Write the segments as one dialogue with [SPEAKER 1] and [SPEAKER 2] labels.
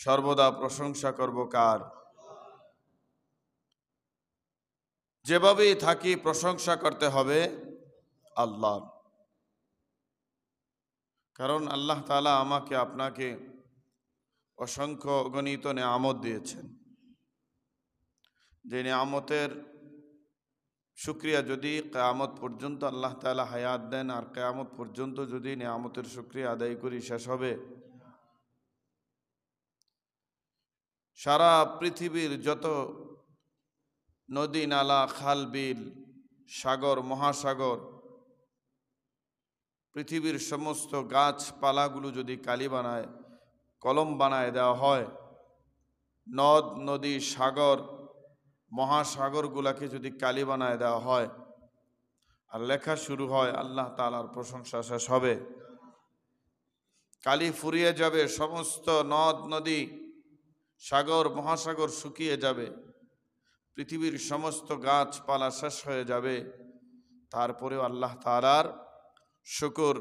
[SPEAKER 1] সর্বদা প্রশংসা করব কার? যেভাবেই থাকি প্রশংসা করতে হবে আল্লাহর। কারণ আল্লাহ তাআলা আমাকে আপনাকে অসংখ্য অগণিত নেয়ামত দিয়েছেন। যে নেয়ামতের শুকরিয়া যদি কিয়ামত পর্যন্ত আল্লাহ তাআলা হায়াত দেন, আর কিয়ামত পর্যন্ত যদি নেয়ামতের শুকরিয়া আদায় করি, শেষ হবে? সারা পৃথিবীর যত নদী নালা, খাল বিল, সাগর মহাসাগর, পৃথিবীর সমস্ত গাছপালাগুলো যদি কালি বানায়, কলম বানায় দেওয়া হয়, নদ নদী সাগর মহাসাগরগুলাকে যদি কালি বানায় দেওয়া হয়, আর লেখা শুরু হয় আল্লাহ তাআলার প্রশংসা, শেষ হবে? কালি ফুরিয়ে যাবে, সমস্ত নদ নদী সাগর মহাসাগর শুকিয়ে যাবে, পৃথিবীর সমস্ত গাছপালা শেষ হয়ে যাবে, তারপরেও আল্লাহ তাআলার শুকর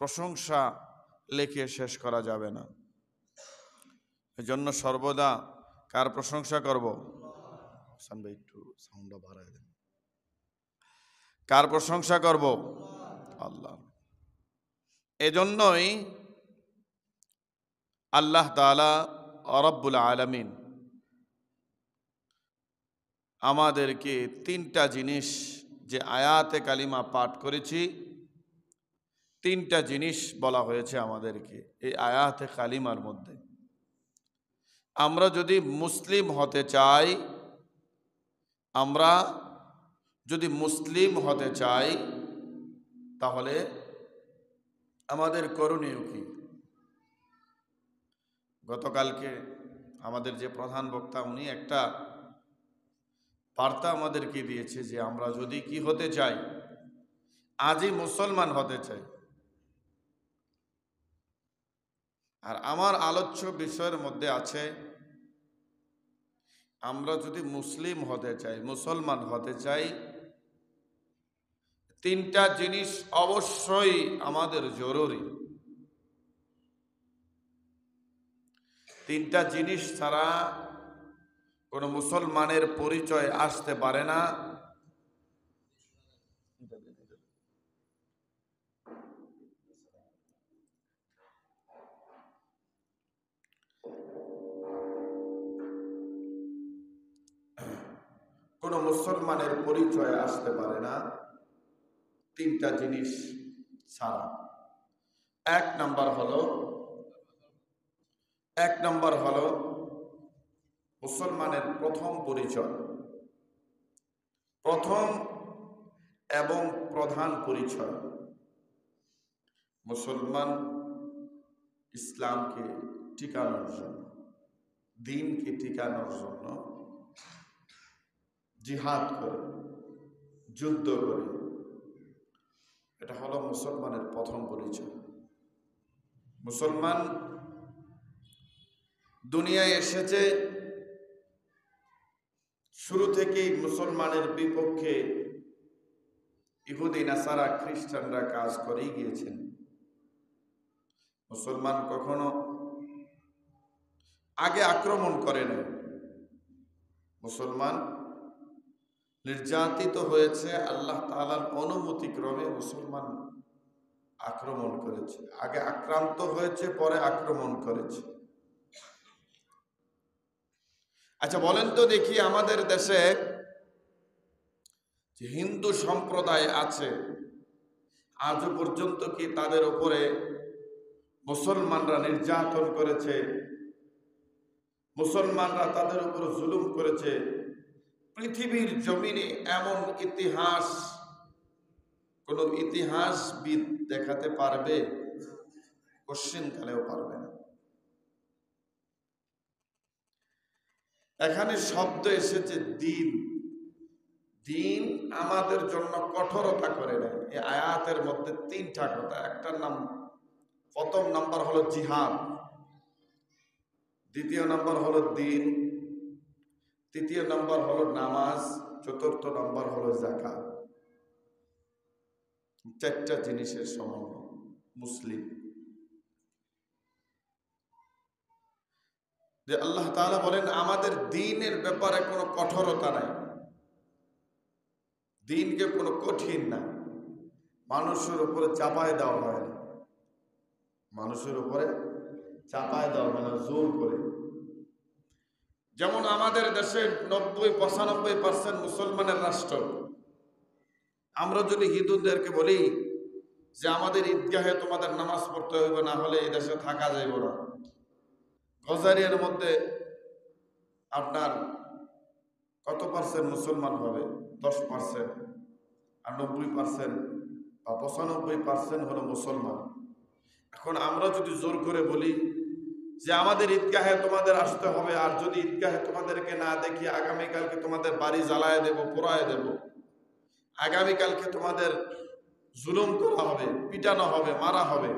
[SPEAKER 1] প্রশংসা লেখে শেষ করা যাবে না। এজন্য সর্বদা কার প্রশংসা করব? একটু সাউন্ডটা বাড়ায় দেন। কার প্রশংসা করব? আল্লাহ। এজন্যই আল্লাহ তাআলা রব্বুল আলামিন আমাদেরকে তিনটা জিনিস, যে আয়াতে কালিমা পাঠ করেছি, তিনটা জিনিস বলা হয়েছে আমাদেরকে এই আয়াতে কালিমার মধ্যে। আমরা যদি মুসলিম হতে চাই, আমরা যদি মুসলিম হতে চাই, তাহলে আমাদের করণীয় কি? গতকালকে আমাদের যে প্রধান বক্তা, উনি একটা বার্তা আমাদেরকে দিয়েছে যে আমরা যদি কি হতে চাই, আজই মুসলমান হতে চাই। আর আমার আলোচ্য বিষয়ের মধ্যে আছে, আমরা যদি মুসলিম হতে চাই, মুসলমান হতে চাই, তিনটা জিনিস অবশ্যই আমাদের জরুরি। তিনটা জিনিস ছাড়া কোন মুসলমানের পরিচয় আসতে পারে না। কোন মুসলমানের পরিচয় আসতে পারে না তিনটা জিনিস ছাড়া। এক নাম্বার হলো মুসলমানের প্রথম পরিচয়, প্রথম এবং প্রধান পরিচয়। মুসলমান ইসলামকে টিকানোর জন্য, দ্বীনকে টিকানোর জন্য জিহাদ করে, যুদ্ধ করে, এটা হলো মুসলমানের প্রথম পরিচয়। মুসলমান দুনিয়ায় এসেছে, শুরু থেকেই মুসলমানের বিপক্ষে ইহুদি নাসারা খ্রিস্টানরা কাজ করেই গিয়েছেন। মুসলমান কখনো আগে আক্রমণ করে নাই। মুসলমান নির্যাতিত হয়েছে, আল্লাহ তাআলার অনুমতি ক্রমে মুসলমান আক্রমণ করেছে। আগে আক্রান্ত হয়েছে, পরে আক্রমণ করেছে। আচ্ছা বলেন তো দেখি, আমাদের দেশে যে হিন্দু সম্প্রদায় আছে, আজও পর্যন্ত কি তাদের উপরে মুসলমানরা নির্যাতন করেছে? মুসলমানরা তাদের উপর জুলুম করেছে? পৃথিবীর জমিনে এমন ইতিহাস কোন ইতিহাসবিদ দেখাতে পারবে? কোশ্চিনকালেও পারবে না। এখানে শব্দ এসেছে দ্বীন। দ্বীন আমাদের জন্য কঠোরতা করে নেয়। এই আয়াতের মধ্যে তিনটা কথা। একটার নাম, প্রথম নাম্বার হলো জিহাদ, দ্বিতীয় নাম্বার হলো দ্বীন, তৃতীয় নাম্বার হলো নামাজ, চতুর্থ নাম্বার হলো যাকাত। চারটা জিনিসের সমন্বয় মুসলিম। যে আল্লাহ তাআলা বলেন আমাদের দ্বীনের ব্যাপারে কোনো কঠোরতা নাই, দ্বীনকে কোনো কঠিন না, মানুষের উপরে চাপায় দেওয়া হয় না, মানুষের উপরে চাপায় দেওয়া হয় না জোর করে। যেমন আমাদের দেশে 90-95% মুসলমানের রাষ্ট্র, আমরা যদি হিন্দুদেরকে বলি যে আমাদের ঈদগাহে তোমাদের নামাজ পড়তে হইবে, না হলে এই দেশে থাকা যাইব না, গজারিয়ার মধ্যে আপনার কত পার্সেন্ট মুসলমান হবে? 10%, আর 90% বা 95% হলো মুসলমান। এখন আমরা যদি জোর করে বলি যে আমাদের ঈদগাহে তোমাদের আসতে হবে, আর যদি ঈদগাহে তোমাদেরকে না দেখি আগামীকালকে তোমাদের বাড়ি জ্বালায় দেব, পোড়ায় দেব, আগামীকালকে তোমাদের জুলুম করা হবে, পিটানো হবে, মারা হবে,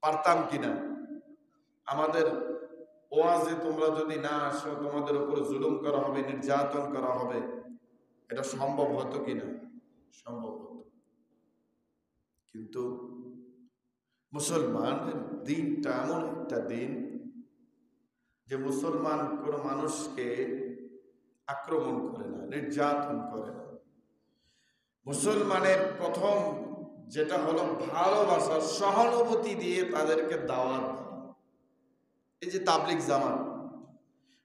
[SPEAKER 1] পারতাম কিনা? আমাদের ওয়াজে তোমরা যদি না আসো তোমাদের উপরে জুলুম করা হবে, নির্যাতন করা হবে, এটা সম্ভব হতো কিনা? সম্ভব হতো। কিন্তু মুসলমানের দিনটা এমন একটা দিন যে মুসলমান কোনো মানুষকে আক্রমণ করে না, নির্যাতন করে না। মুসলমানের প্রথম যেটা হলো ভালোবাসা, সহানুভূতি দিয়ে তাদেরকে দাওয়াত দেওয়া। এই যে তাবলিগ জামাত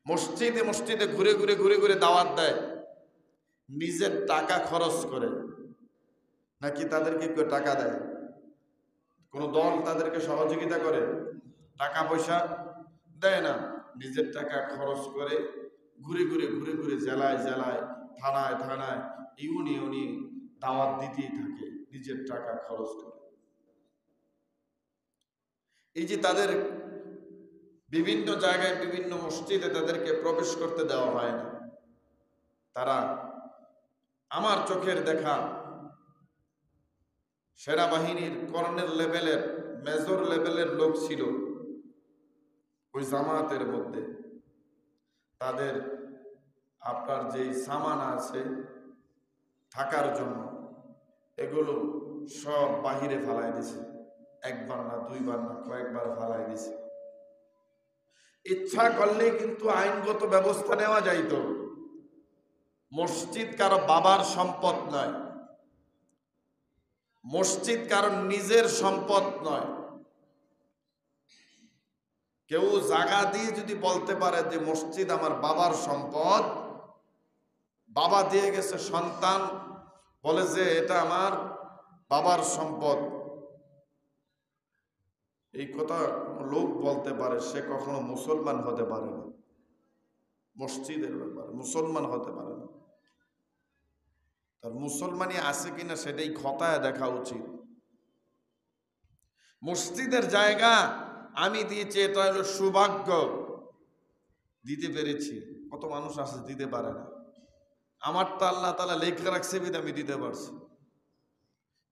[SPEAKER 1] মসজিদে মসজিদে ঘুরে ঘুরে ঘুরে ঘুরে দাওয়াত দেয়, নিজের টাকা খরচ করে, নাকি তাদেরকে কেউ টাকা দেয়? কোন দল তাদেরকে সহযোগিতা করে? টাকা পয়সা দেয় না, নিজের টাকা খরচ করে ঘুরে ঘুরে ঘুরে ঘুরে জেলায় জেলায়, থানায় থানায়, ইউনিয়নে দাওয়াত দিতেই থাকে, নিজের টাকা খরচ করে। এই যে তাদের বিভিন্ন জায়গায় বিভিন্ন মসজিদে তাদেরকে প্রবেশ করতে দেওয়া হয় না। তারা আমার চোখের দেখা সেনাবাহিনীর কর্নেল লেভেলের, মেজর লেভেলের লোক ছিল ওই জামাতের মধ্যে। তাদের আপনার যে সামান আছে থাকার জন্য, এগুলো সব বাহিরে ফালাই দিছে, একবার না দুইবার না কয়েকবার ফালাই দিছে। ইচ্ছা করলে কিন্তু আইনগত ব্যবস্থা নেওয়া যাইত। মসজিদ কারো বাবার সম্পদ নয়, মসজিদ কারো নিজের সম্পদ নয়। কেউ জায়গা দিয়ে যদি বলতে পারে যে মসজিদ আমার বাবার সম্পদ, বাবা দিয়ে গেছে, সন্তান বলে যে এটা আমার বাবার সম্পদ, এই কথা লোক বলতে পারে, সে কখনো মুসলমান হতে পারে না। মসজিদের ব্যাপারে মুসলমান হতে পারে না। তার মুসলমানই আছে কিনা সেটাই খতায় দেখা উচিত। মসজিদের জায়গা আমি দিয়েছি, এটা হলো সৌভাগ্য, দিতে পেরেছি। কত মানুষ আছে দিতে পারে না। আমার তো আল্লাহ তাআলা লেখা রাখছে বিধে আমি দিতে পারছি।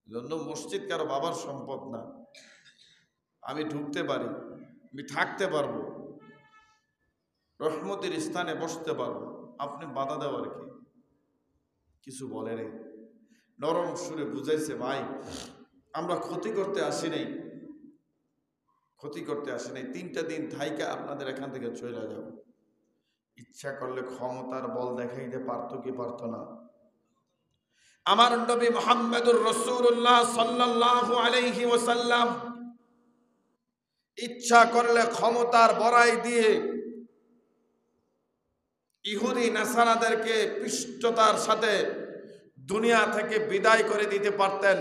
[SPEAKER 1] জন্য মসজিদ কারো বাবার সম্পদ না। আমি ঢুকতে পারি, আমি থাকতে পারবো, রহমতের স্থানে বসতে পারবো, আপনি বাধা দেওয়ার কি? কিছু বলে নেই, নরম সুরে বুঝাইছে, ভাই আমরা ক্ষতি করতে আসি নাই, ক্ষতি করতে আসি নাই, 3টা দিন থাইকা আপনাদের এখান থেকে চলে যাব। ইচ্ছা করলে ক্ষমতার বল দেখাইতে পারতো কি পারতো না? আমার নবী মুহাম্মদুর রাসূলুল্লাহ সাল্লাল্লাহু আলাইহি ওয়াসাল্লাম ইচ্ছা করলে ক্ষমতার বড়াই দিয়ে ইহুদি নাসারাদেরকে পৃষ্ঠতার সাথে দুনিয়া থেকে বিদায় করে দিতে পারতেন।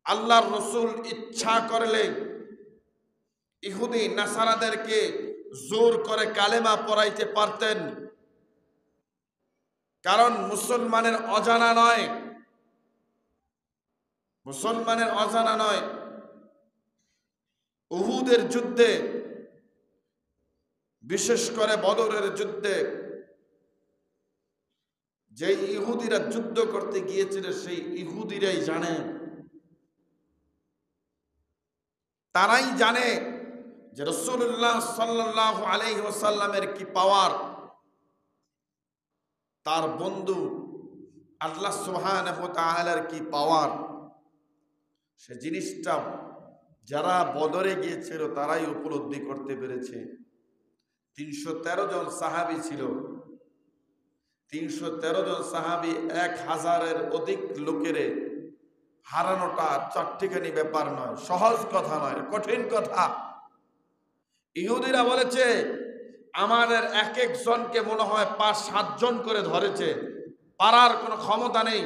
[SPEAKER 1] আল্লাহর রাসূল ইচ্ছা করলে ইহুদি নাসারাদেরকে জোর করে কালেমা পড়াইতে পারতেন। কারণ মুসলমানের অজানা নয়, মুসলমানের অজানা নয়, উহুদের যুদ্ধে, বিশেষ করে বদরের যুদ্ধে যে ইহুদিরা যুদ্ধ করতে গিয়েছিল, সেই ইহুদিরাই জানে, তারাই জানে যে রাসূলুল্লাহ সাল্লাল্লাহু আলাইহি ওয়াসাল্লামের কি পাওয়ার, তার বন্ধু আল্লাহ সুবহানাহু ওয়া তাআলার কি পাওয়ার। সে জিনিসটা যারা বদরে গিয়েছিল তারাই উপলব্ধি করতে পেরেছে। 313 জন সাহাবী ছিল। 313 জন সাহাবী 1000-এর অধিক লোকেরে হারানোটা চারটিখানি ব্যাপার নয়, সহজ কথা নয়, কঠিন কথা। ইহুদিরা বলেছে আমাদের এক একজনকে মনে হয় 5-7 জন করে ধরেছে, পারার কোনো ক্ষমতা নেই।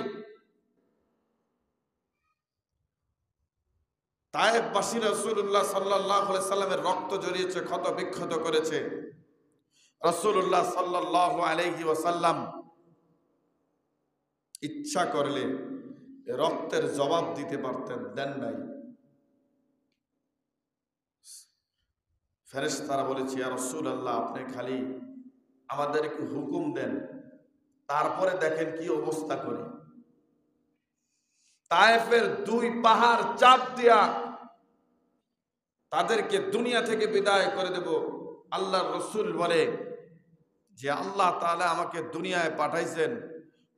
[SPEAKER 1] তায়েফবাসী রাসূলুল্লাহ সাল্লাল্লাহু আলাইহি সাল্লামের রক্ত জড়িয়েছে, ক্ষত বিক্ষত করেছে। রাসূলুল্লাহ সাল্লাল্লাহু আলাইহি ওয়াসাল্লাম ইচ্ছা করলে রক্তের জবাব দিতে পারতেন, দেন নাই। ফেরেশতারা বলেছে, ইয়া রাসূলুল্লাহ, আপনি খালি আমাদেরকে হুকুম দেন, তারপরে দেখেন কি অবস্থা করি। তায়েফের 2 পাহাড় চাপ দিয়া তাদেরকে দুনিয়া থেকে বিদায় করে দেব। আল্লাহর রাসূল বলে যে আল্লাহ তাআলা আমাকে দুনিয়ায় পাঠাইছেন,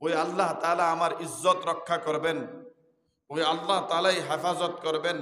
[SPEAKER 1] ওই আল্লাহ তাআলা আমার ইজ্জত রক্ষা করবেন, ওই আল্লাহ তাআলাই হেফাজত করবেন।